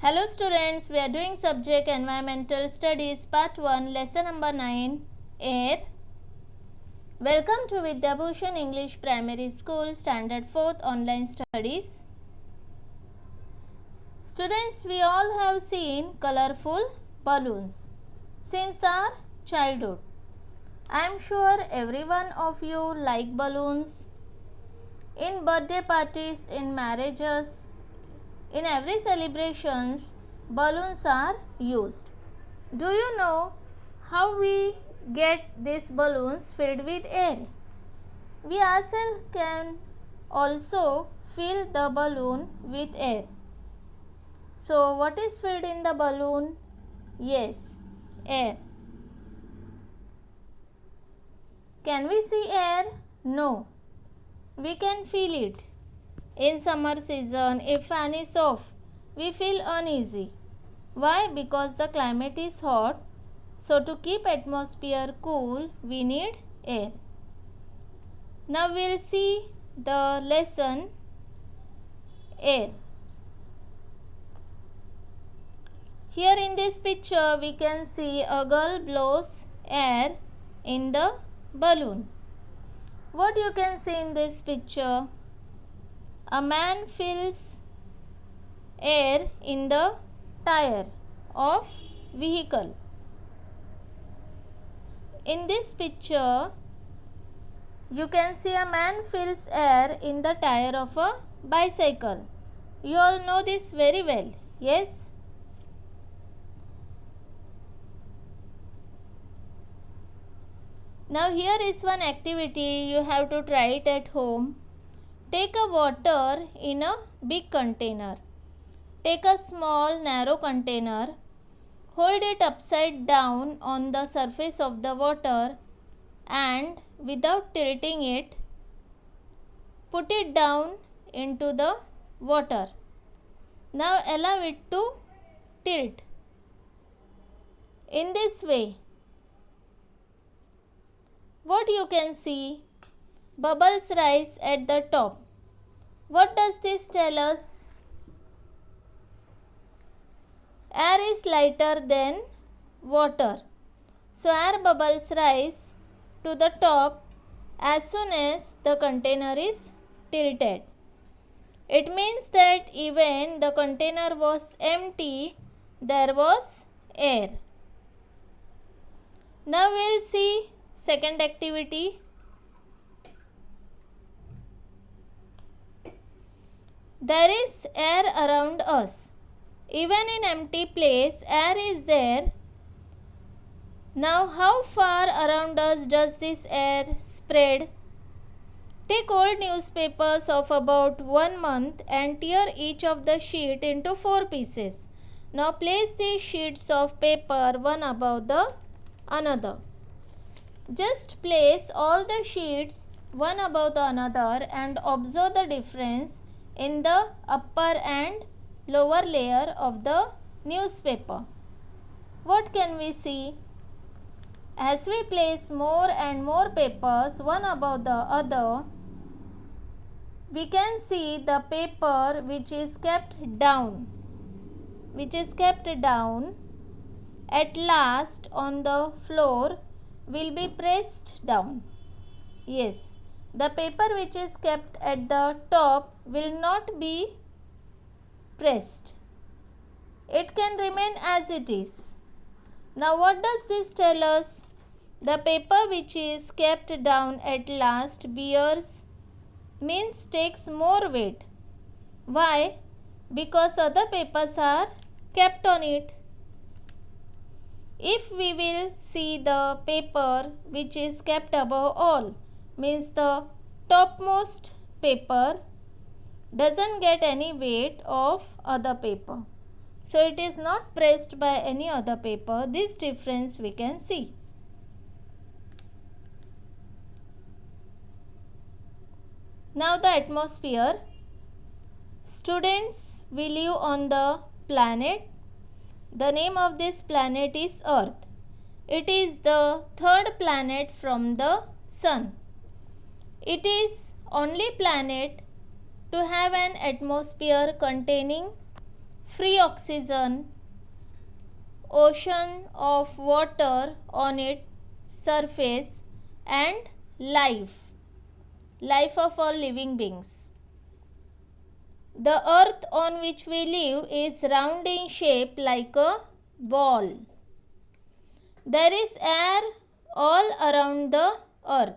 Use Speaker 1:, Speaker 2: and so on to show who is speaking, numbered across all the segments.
Speaker 1: Hello students, we are doing subject Environmental Studies Part 1 Lesson number 9 Air. Welcome to Vidya Bhushan English Primary School Standard 4th Online Studies. Students, we all have seen colorful balloons since our childhood. I am sure every one of you like balloons. In birthday parties, in marriages, in every celebrations, balloons are used. Do you know how we get these balloons filled with air? We ourselves can also fill the balloon with air. So, what is filled in the balloon? Yes, air. Can we see air? No. We can feel it. In summer season, if fan is off, we feel uneasy. Why? Because the climate is hot. So to keep atmosphere cool, we need air. Now we'll see the lesson air. Here in this picture, we can see a girl blows air in the balloon. What you can see in this picture? A man fills air in the tire of vehicle. In this picture, you can see a man fills air in the tire of a bicycle. You all know this very well, yes? Now here is one activity, you have to try it at home. Take a water in a big container. Take a small narrow container. Hold it upside down on the surface of the water and without tilting it, put it down into the water. Now allow it to tilt. In this way, what you can see? Bubbles rise at the top. What does this tell us? Air is lighter than water. So air bubbles rise to the top as soon as the container is tilted. It means that even the container was empty, there was air. Now we'll see second activity. There is air around us. Even in empty place, air is there. Now, how far around us does this air spread? Take old newspapers of about 1 month and tear each of the sheet into 4 pieces. Now, place these sheets of paper one above the another. Just place all the sheets one above the another and observe the difference in the upper and lower layer of the newspaper. What can we see? As we place more and more papers one above the other, we can see the paper which is kept down, at last on the floor will be pressed down. Yes, the paper which is kept at the top will not be pressed. It can remain as it is. Now what does this tell us? The paper which is kept down at last bears, means takes more weight. Why? Because other papers are kept on it. If we will see the paper which is kept above all, means the topmost paper doesn't get any weight of other paper. So it is not pressed by any other paper. This difference we can see. Now the atmosphere. Students, we live on the planet. The name of this planet is Earth. It is the third planet from the Sun. It is only planet to have an atmosphere containing free oxygen, ocean of water on its surface, and life of all living beings. The earth on which we live is round in shape like a ball. There is air all around the earth.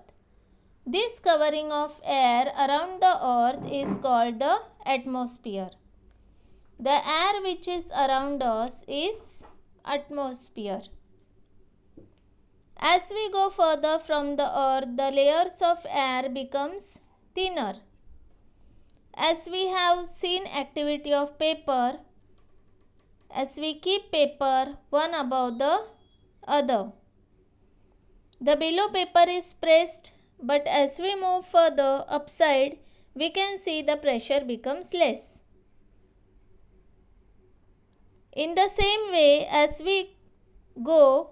Speaker 1: This covering of air around the earth is called the atmosphere. The air which is around us is atmosphere. As we go further from the earth, the layers of air becomes thinner. As we have seen activity of paper, as we keep paper one above the other, the below paper is pressed, but as we move further upside, we can see the pressure becomes less. In the same way, as we go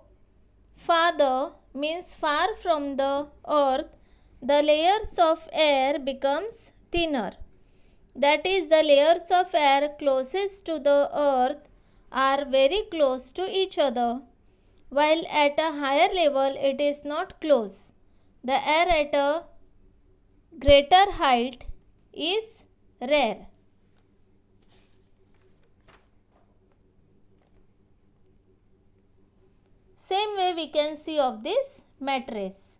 Speaker 1: farther, means far from the earth, the layers of air becomes thinner. That is, the layers of air closest to the earth are very close to each other, while at a higher level it is not close. The air at a greater height is rare. Same way we can see of this mattress.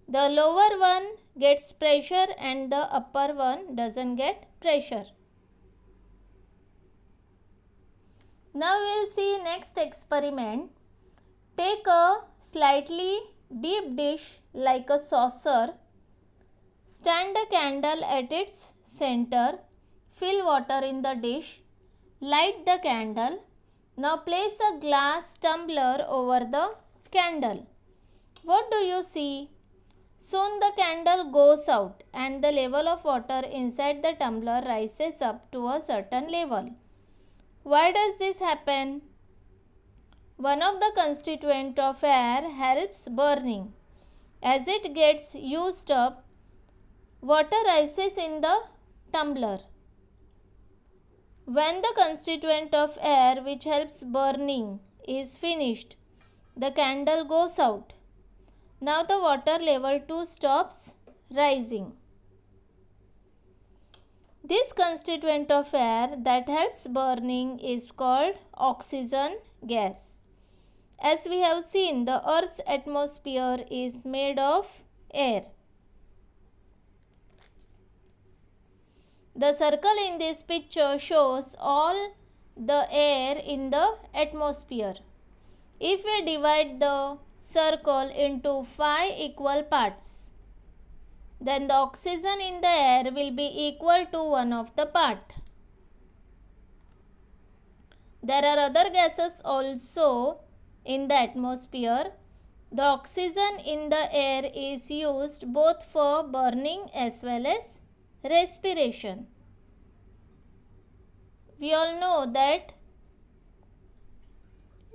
Speaker 1: The lower one gets pressure and the upper one doesn't get pressure. Now we will see next experiment. Take a slightly deep dish like a saucer. Stand a candle at its center. Fill water in the dish. Light the candle. Now place a glass tumbler over the candle. What do you see? Soon the candle goes out and the level of water inside the tumbler rises up to a certain level. Why does this happen? One of the constituents of air helps burning. As it gets used up, water rises in the tumbler. When the constituent of air which helps burning is finished, the candle goes out. Now the water level too stops rising. This constituent of air that helps burning is called oxygen gas. As we have seen, the Earth's atmosphere is made of air. The circle in this picture shows all the air in the atmosphere. If we divide the circle into 5 equal parts, then the oxygen in the air will be equal to one of the part. There are other gases also in the atmosphere. The oxygen in the air is used both for burning as well as respiration. We all know that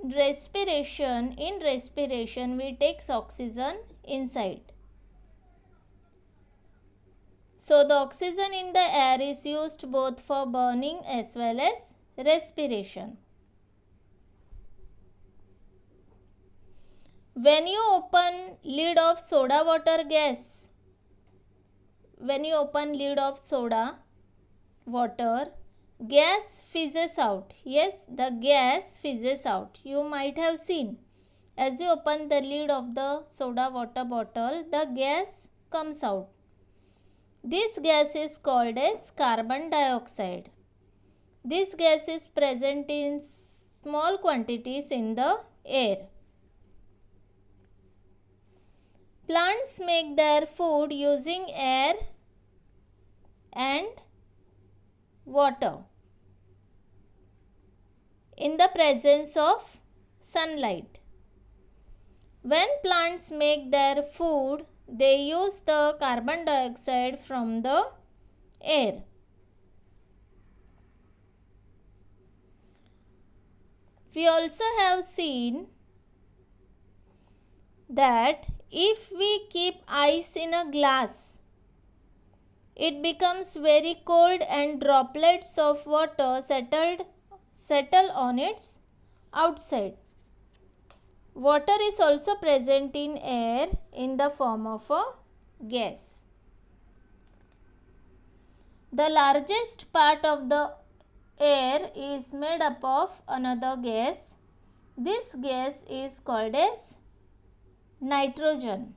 Speaker 1: in respiration we take oxygen inside. So the oxygen in the air is used both for burning as well as respiration. When you open lid of soda water, gas fizzes out. Yes, the gas fizzes out. You might have seen. As you open the lid of the soda water bottle, the gas comes out. This gas is called as carbon dioxide. This gas is present in small quantities in the air. Plants make their food using air and water in the presence of sunlight. When plants make their food, they use the carbon dioxide from the air. We also have seen that if we keep ice in a glass, it becomes very cold and droplets of water settle on its outside. Water is also present in air in the form of a gas. The largest part of the air is made up of another gas. This gas is called as nitrogen.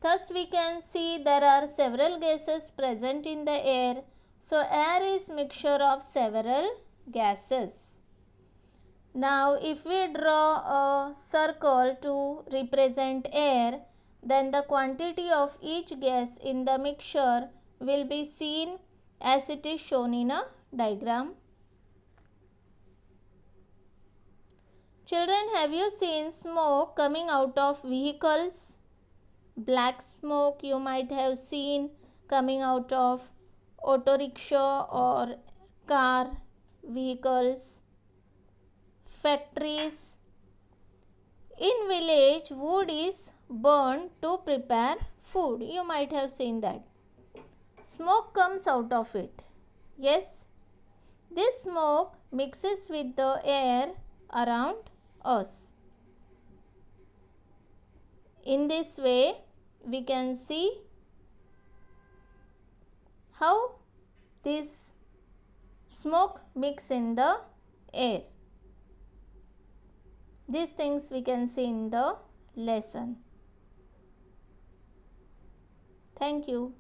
Speaker 1: Thus we can see there are several gases present in the air. So air is mixture of several gases. Now if we draw a circle to represent air, then the quantity of each gas in the mixture will be seen as it is shown in a diagram. Children, have you seen smoke coming out of vehicles? Black smoke you might have seen coming out of auto rickshaw or car vehicles, factories. In village, wood is burned to prepare food. You might have seen that. Smoke comes out of it. Yes, this smoke mixes with the air around us. In this way, we can see how this smoke mix in the air. These things we can see in the lesson. Thank you.